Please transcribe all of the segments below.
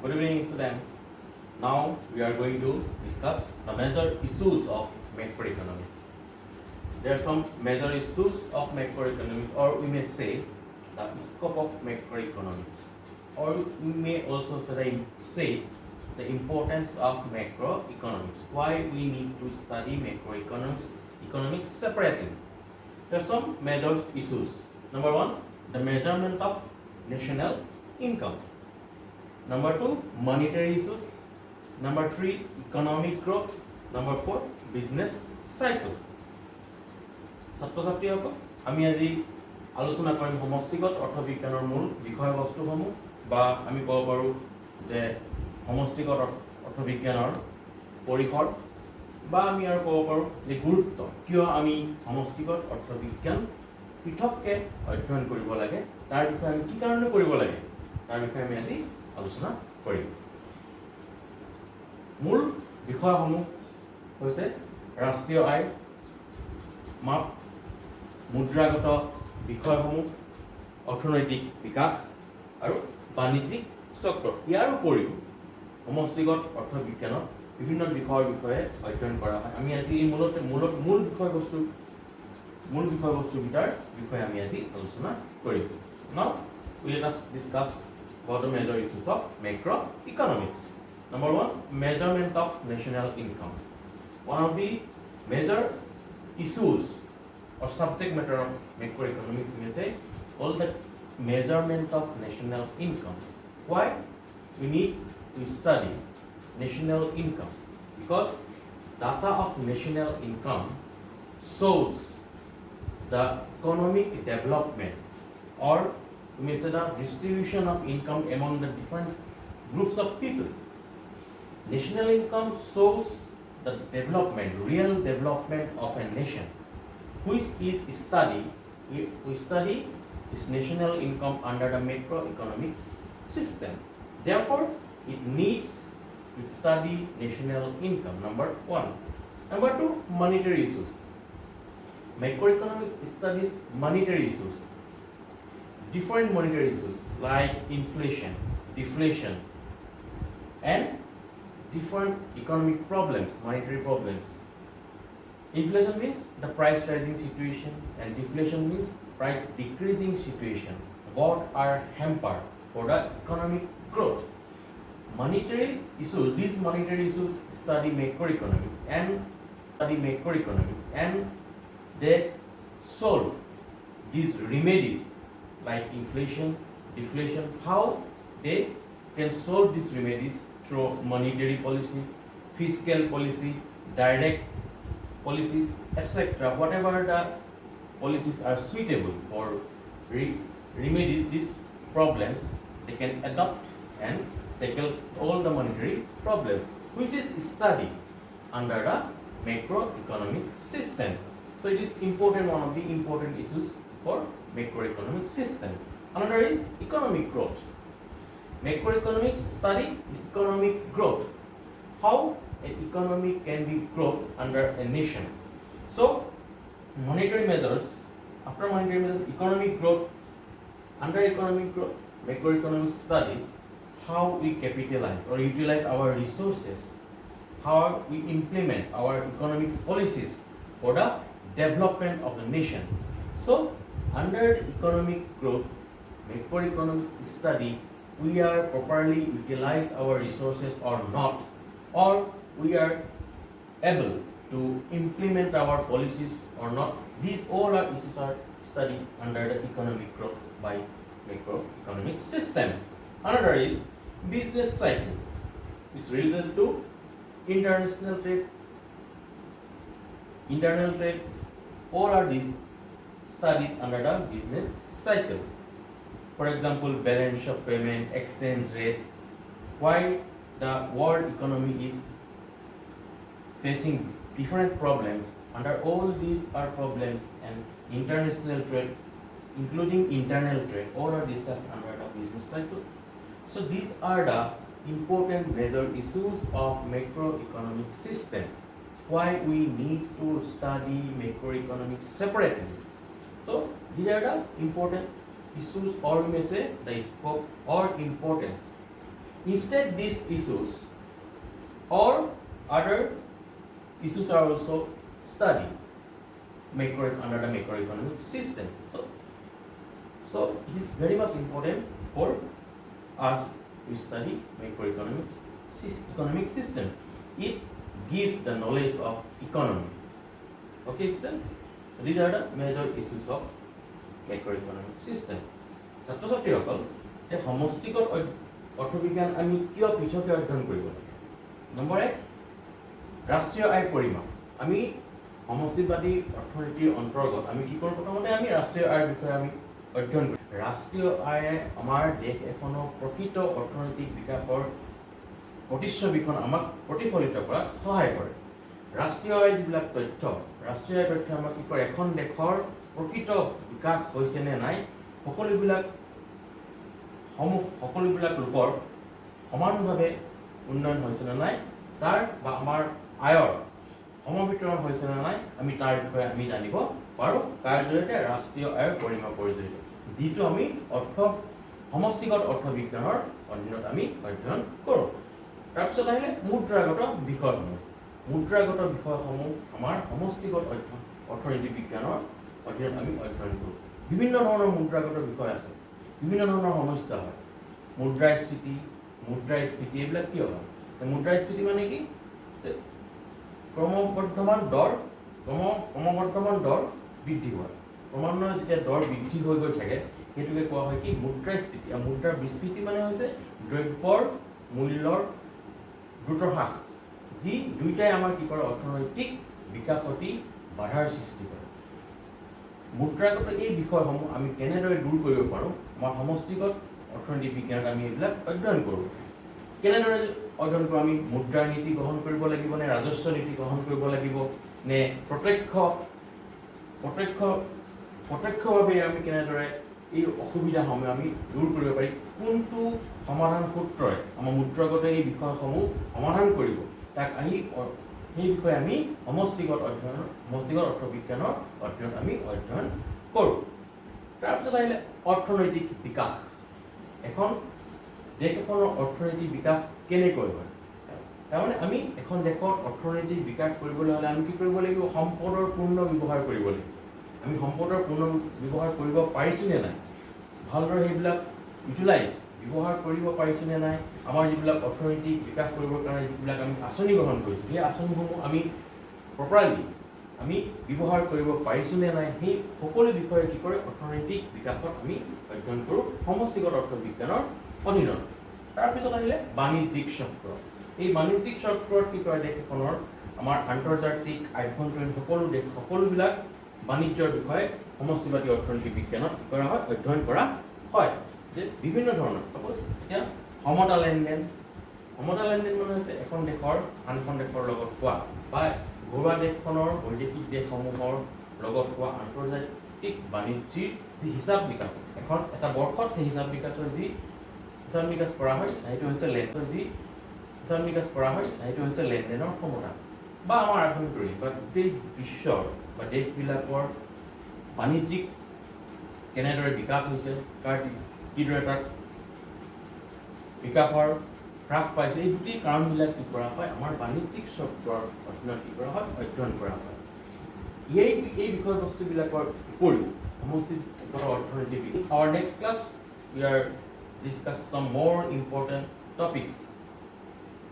Good evening, students. Now we are going to discuss the major issues of macroeconomics. There are some major issues of macroeconomics, or we may say the scope of macroeconomics, or we may also say the importance of macroeconomics. Why we need to study economics separately. There are some major issues. Number one, the measurement of national income. Number two, monetary issues. Number three, economic growth. Number four, business cycle. ছাত্র-ছাত্ৰীসকল আমি আজি আলোচনা কৰিম সমষ্টিগত অৰ্থবিজ্ঞানৰ মূল বিষয়বস্তুসমূহ বা আমি ক'ব পাৰোঁ যে সমষ্টিগত অৰ্থবিজ্ঞানৰ পৰিসৰ বা আমি আৰু ক'ব পাৰোঁ যে গুৰুত্ব কিয় আমি সমষ্টিগত অৰ্থবিজ্ঞান পৃথককৈ অধ্যয়ন কৰিব লাগে তাৰ বিষয়ে আমি কি কাৰণে কৰিব লাগে তাৰ বিষয়ে আমি আজি আলোচনা কৰিম। মূল বিষয়সমূহ হৈছে ৰাষ্ট্ৰীয় আয়, মাপ, মুদ্ৰাগত বিষয়সমূহ, অৰ্থনৈতিক বিকাশ আৰু বাণিজ্যিক চক্ৰ। ইয়াৰ উপৰিও সমষ্টিগত অৰ্থবিজ্ঞানত বিভিন্ন বিষয়ৰ বিষয়ে অধ্যয়ন কৰা হয়। আমি আজি এই মূল বিষয়বস্তুকেইটাৰ বিষয়ে আমি আজি আলোচনা কৰিম। Now let us discuss about the major issues of macroeconomics. Number one, measurement of national income. One of the major issues or subject matter of macroeconomics, we may say, all the measurement of national income. Why we need to study national income? Because data of national income shows the economic development, or we may say the distribution of income among the different groups of people. National income shows the development, real development of a nation, which is studied. We study this national income under the macroeconomic system. Therefore, it needs to study national income. Number one. Number two, monetary issues. Macroeconomic studies monetary issues. Different monetary issues like inflation, deflation, and different economic problems, monetary problems. Inflation means the price rising situation, and deflation means price decreasing situation. Both are hampered for the economic growth. Monetary issues, these monetary issues study macroeconomics and they solve these remedies like inflation, deflation, how they can solve these remedies through monetary policy, fiscal policy, direct policies, etc. Whatever the policies are suitable for remedies these problems, they can adopt and tackle all the monetary problems, which is studied under the macroeconomic system. So it is important, one of the important issues for macroeconomic system. Another is economic growth. Macroeconomics study economic growth. How an economy can be growth under a nation. So monetary measures, after monetary measures, economic growth. Under economic growth, macroeconomic studies how we capitalize or utilize our resources, how we implement our economic policies for the development of the nation. So under economic growth, macroeconomic study, we are properly utilize our resources or not, or we are able to implement our policies or not. These all are issues are studied under the economic growth by macroeconomic system. Another is business cycle. It's related to international trade, internal trade. All are these studies under the business cycle. For example, balance of payment, exchange rate. Why the world economy is facing different problems. Under all these are problems, and international trade, including internal trade, all are discussed under the business cycle. So these are the important major issues of macroeconomic system. Why we need to study macroeconomics separately. So these are the important issues, or we may say the scope or importance Instead, these issues or other issues are also studied under the macroeconomic system. So it is very much important for us to study economic system. It gives the knowledge of economy. Okay, student? These are the major issues of macroeconomic system. ছাত্ৰ-ছাত্ৰীসকল এই সমষ্টিগত অৰ্থবিজ্ঞান আমি কিয় পৃথকে অধ্যয়ন কৰিব লাগে? Number 1, ৰাষ্ট্ৰীয় আয় পৰিমাপ। আমি সমষ্টিবাদী অৰ্থনীতিৰ অন্তৰ্গত আমি কি কৰোঁ? প্ৰথমতে আমি ৰাষ্ট্ৰীয় আয়ৰ বিষয়ে আমি অধ্যয়ন কৰোঁ। ৰাষ্ট্ৰীয় আয়ে আমাৰ দেশ এখনৰ প্ৰকৃত অৰ্থনৈতিক বিকাশৰ প্ৰতিচ্ছবিখন আমাক প্ৰতিফলিত কৰাত সহায় কৰে। ৰাষ্ট্ৰীয় আয়ৰ যিবিলাক তথ্য, ৰাষ্ট্ৰীয় আয়ৰ তথ্য আমাক কি কৰে? এখন দেশৰ প্ৰকৃত বিকাশ হৈছে নে নাই, সকলোবিলাক লোকৰ সমানভাৱে উন্নয়ন হৈছে নে নাই, তাৰ বা আমাৰ আয়ৰ সমবিতৰণ হৈছে নে নাই, আমি তাৰ বিষয়ে আমি জানিব পাৰোঁ। তাৰ জৰিয়তে ৰাষ্ট্ৰীয় আয়ৰ পৰিমাপৰ জৰিয়তে, যিটো আমি সমষ্টিগত অৰ্থবিজ্ঞানৰ অধীনত আমি অধ্যয়ন কৰোঁ। তাৰপিছত আহিলে মুদ্ৰাগত বিষয়সমূহ। মুদ্ৰাগত বিষয়সমূহ আমাৰ সমষ্টিগত অৰ্থনীতি বিজ্ঞানৰ অধীনত আমি অধ্যয়ন কৰোঁ। বিভিন্ন ধৰণৰ মুদ্ৰাগত বিষয় আছে, বিভিন্ন ধৰণৰ সমস্যা হয়। মুদ্ৰাস্ফীতি এইবিলাক কিয় হয়? মুদ্ৰাস্ফীতি মানে কি? ক্ৰমবৰ্ধমান দৰ বৃদ্ধি হয়। ক্ৰমান্বয়ে যেতিয়া দৰ বৃদ্ধি হৈ গৈ থাকে সেইটোকে কোৱা হয় কি? মুদ্ৰাস্ফীতি। আৰু মুদ্ৰাৰ বিস্ফীতি মানে হৈছে দ্ৰব্যৰ মূল্যৰ দ্ৰুত হ্ৰাস, যি দুইটাই আমাৰ কি কৰে? অৰ্থনৈতিক বিকাশতি বাধাৰ সৃষ্টি কৰে। মুদ্ৰাগত এই বিষয়সমূহ আমি কেনেদৰে দূৰ কৰিব পাৰোঁ? আমাৰ সমষ্টিগত অৰ্থনীতি বিজ্ঞানত আমি এইবিলাক অধ্যয়ন কৰোঁ। কেনেদৰে অধ্যয়ন কৰোঁ? আমি মুদ্ৰাৰ নীতি গ্ৰহণ কৰিব লাগিব নে ৰাজস্ব নীতি গ্ৰহণ কৰিব লাগিব নে প্ৰত্যক্ষভাৱে আমি কেনেদৰে এই অসুবিধাসমূহ আমি দূৰ কৰিব পাৰিম? কোনটো সমাধান সূত্ৰই আমাৰ মুদ্ৰাগত এই বিষয়সমূহ সমাধান কৰিব, তাক সেই বিষয়ে আমি সমষ্টিগত অৰ্থবিজ্ঞানৰ অধ্যয়নত আমি অধ্যয়ন কৰোঁ। তাৰপিছত আহিলে অৰ্থনৈতিক বিকাশ। এখন দেশ এখনৰ অৰ্থনৈতিক বিকাশ কেনেকৈ হয়? তাৰমানে আমি এখন দেশত অৰ্থনৈতিক বিকাশ কৰিবলৈ হ'লে আমি কি কৰিব লাগিব? সম্পদৰ পূৰ্ণ ব্যৱহাৰ কৰিব লাগিব। আমি সম্পদৰ পূৰ্ণ ব্যৱহাৰ কৰিব পাৰিছোঁ নে নাই, ভালদৰে সেইবিলাক ব্যৱহাৰ কৰিব পাৰিছোঁ নে নাই, আমাৰ যিবিলাক অৰ্থনৈতিক বিকাশ কৰিবৰ কাৰণে যিবিলাক আমি আঁচনি গ্ৰহণ কৰিছোঁ, সেই আঁচনিসমূহ আমি প্ৰপাৰলি আমি ব্যৱহাৰ কৰিব পাৰিছোঁ নে নাই, সেই সকলো বিষয়ে কি কৰে? অৰ্থনৈতিক বিকাশত আমি অধ্যয়ন কৰোঁ সমষ্টিগত অৰ্থবিজ্ঞানৰ অধীনত। তাৰপিছত আহিলে বাণিজ্যিক চক্ৰ। এই বাণিজ্যিক চক্ৰত কি কৰে? দেশ এখনৰ আমাৰ আন্তৰ্জাতিক আভ্যন্তৰীণ সকলোবিলাক বাণিজ্যৰ বিষয়ে সমষ্টিবাদী অৰ্থনীতি বিজ্ঞানত কি কৰা হয়? অধ্যয়ন কৰা হয়। যে বিভিন্ন ধৰণৰ, এতিয়া সমতা লেনদেন মানে হৈছে এখন দেশৰ আনখন দেশৰ লগত হোৱা বা ঘৰুৱা দেশখনৰ বৈদেশিক দেশসমূহৰ লগত হোৱা আন্তৰ্জাতিক বাণিজ্যিক যি হিচাপ নিকাচ, এটা বৰ্ষত সেই হিচাপ নিকাচৰ যি হিচাপ নিকাচ কৰা হয় সেইটো হৈছে লেনদেনৰ ক্ষমতা বা আমাৰ আভ্যন্তৰীণ বা গোটেই বিশ্বৰ বা দেশবিলাকৰ বাণিজ্যিক কেনেদৰে বিকাশ হৈছে, কিদৰে তাত বিকাশৰ হ্ৰাস পাইছে, এই গোটেই কাৰণবিলাক কি কৰা হয়? আমাৰ বাণিজ্যিক চক্ৰৰ অধীনত কি কৰা হয়? অধ্যয়ন কৰা হয়। এই বিষয়বস্তুবিলাকৰ উপৰিও সমষ্টিগত অৰ্থনীতি বিজ্ঞান। Our next class we are discuss some more important topics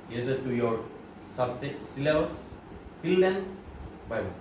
related to your subject syllabus. Till then, bye bye.